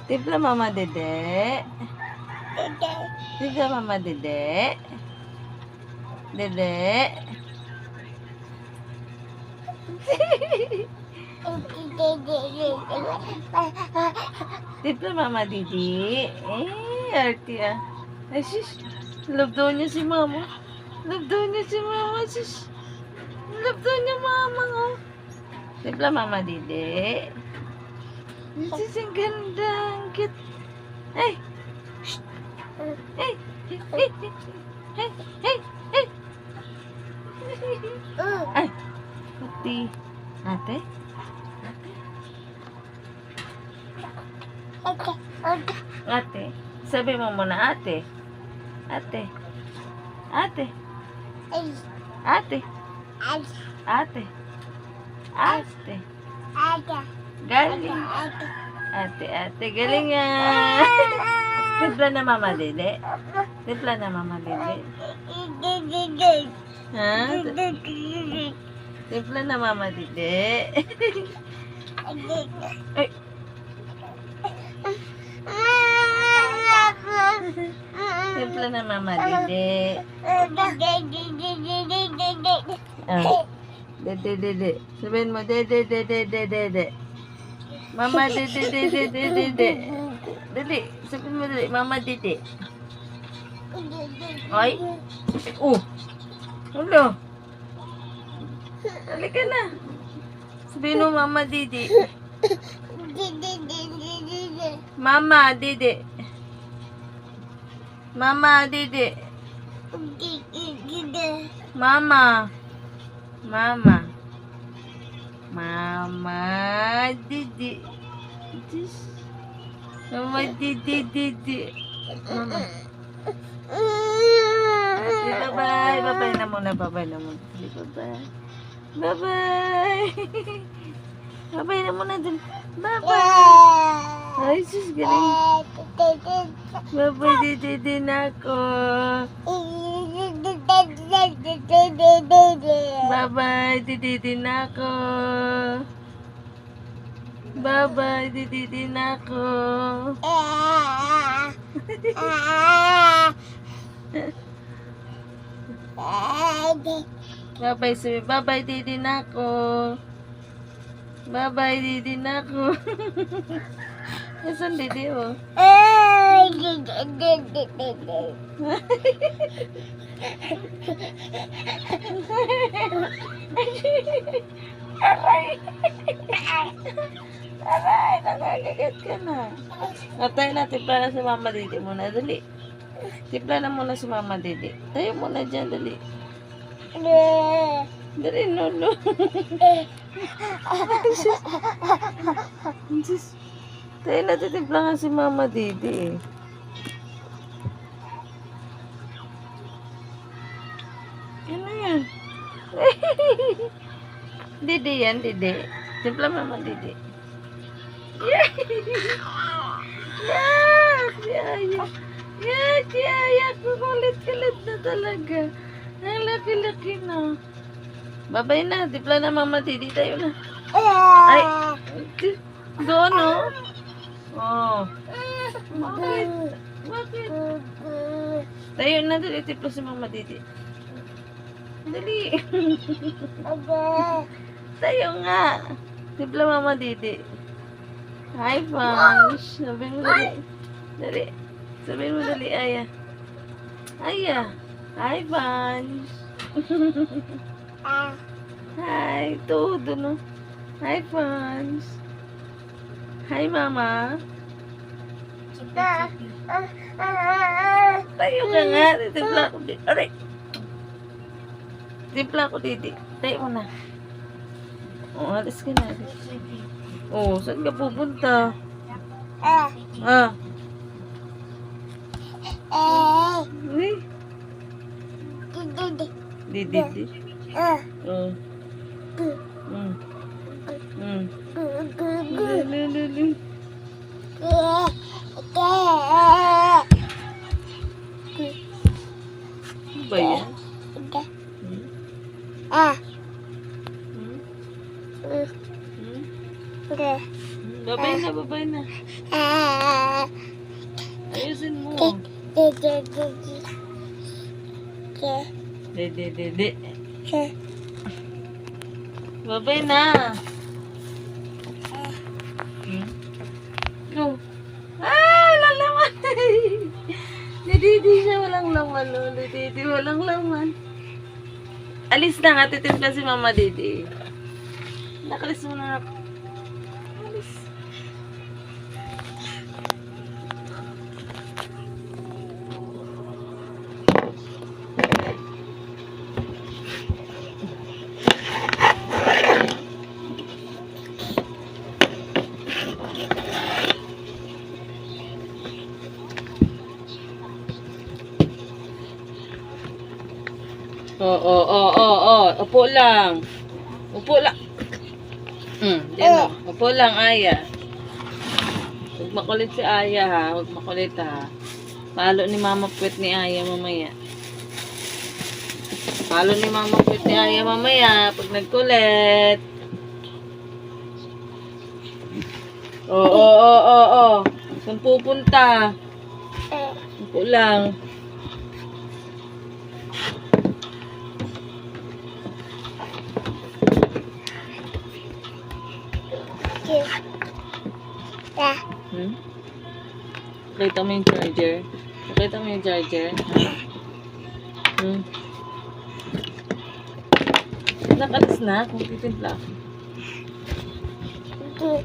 Timpla Mama Dede. Timpla Mama Dede. Dede. Timpla Mama Didi. Arti ah. Ay, sis. Love daw niya si Mama. Love daw niya si Mama, sis. Love daw niya Mama, oh. Timpla Mama Didi. Sis, ang ganda. Ang cute. Ay. Shh. Ay. Ay. Ay. Ay. Ay. Ay. Pati. Ate? Ate? Sabi mo muna ate. Ate. Ate. Ate. Ate. Ate. Galing. Ate. Galing nga. Timpla na Mama Dede. Timpla na Mama Dede. Ha? Timpla na Mama Dede. Ay. Timpla na Mama Dede. Ah. Dede. Sabihin mo, Dede. Mama Dede. Dede. Sabihin mo dali, Mama Dede. Ay. Hello. Halika na. Sabihin mo, Mama Dede. Mama Dede. Mama Dede. Mama Dede. Mama Dede. Mama. Bye-bye. Bye-bye na muna. Bye-bye. Bye-bye na muna dun. Bye-bye. Ay, sus, galing. Bye-bye, Dede na ako. Bye-bye, Dede na ako. Bye-bye, Dede na ako. Bye-bye, sabi. Bye-bye, Dede na ako. Bye-bye, Dede na ako. Nasaan Dede, oh? Aray, nakakagat ka na. Natay na, timpla na si Mama Dede muna. Dali. Timpla na muna si Mama Dede. Tayo muna dyan, dali. Dali, no. Sis. Tayo na, titimpla nga si Mama Dede. Ano yan? Dede yan, Dede. Timpla Mama Dede. Yaya. Kukulit-kulit na talaga. Ang laki-laki na. Babay na. Timpla na Mama Dede. Tayo na. Ay. Doon, oh. Oh. Bakit? Tayo na. Dali. Timpla si Mama Dede. Dali. Tayo nga. Timpla Mama Dede. Hi, Fans. Sabihin mo dali. Dali. Sabihin mo dali, Aya. Aya. Hi, Fans. Hi. Todo, no? Hi, Fans. Hi, Mama. Tayo ka nga. Timpla ko dito. Aray. Timpla ko dito. Tayo mo na. O, alis ka na. Oh, saan ka pupunta? Uy. Didi. Oh. Lulu. Ba yan? Babay na. Babay na. Ayusin mo. Dede. Babay na. Go. Ay, walang laman. Dede siya, walang laman. Oh. Dede, walang laman. Alis na nga, titimpla si Mama Dede. Nakalis mo na. Alis. Upo lang. Upo lang. Diyan o. Upo lang, Aya. Huwag makulit si Aya, ha. Huwag makulit, ha. Palo ni Mama Puwet ni Aya mamaya. Palo ni Mama Puwet ni Aya mamaya pag nagkulit. Oo. Saan pupunta? Upo lang. Pakita mo yung charger. Pakita mo yung charger. Nakalis na kung titimpla ako.